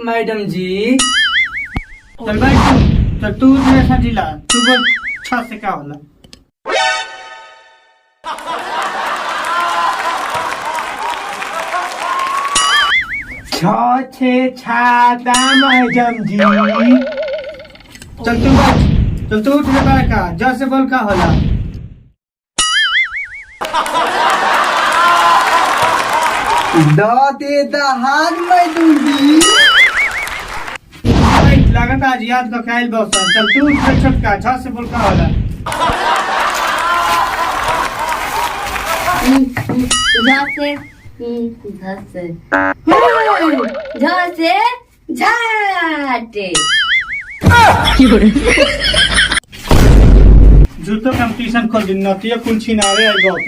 Madam जी। चल भाई तो तू जैसा जिला तू बोल छ से क्या होला। छ छे छाता मैडम जी। चल तू बैठ, चल तू उठ ले का जैसे बोल का होला। दे दहाड़ मैडम जी। लागत आज याद का ख्याल बहुत। चल तू उठ छोटका छ से बोल का होला। झसे झाटे। जूतो कंपटीशन खोल दिन नतिया कुल छिनावे आई बहुत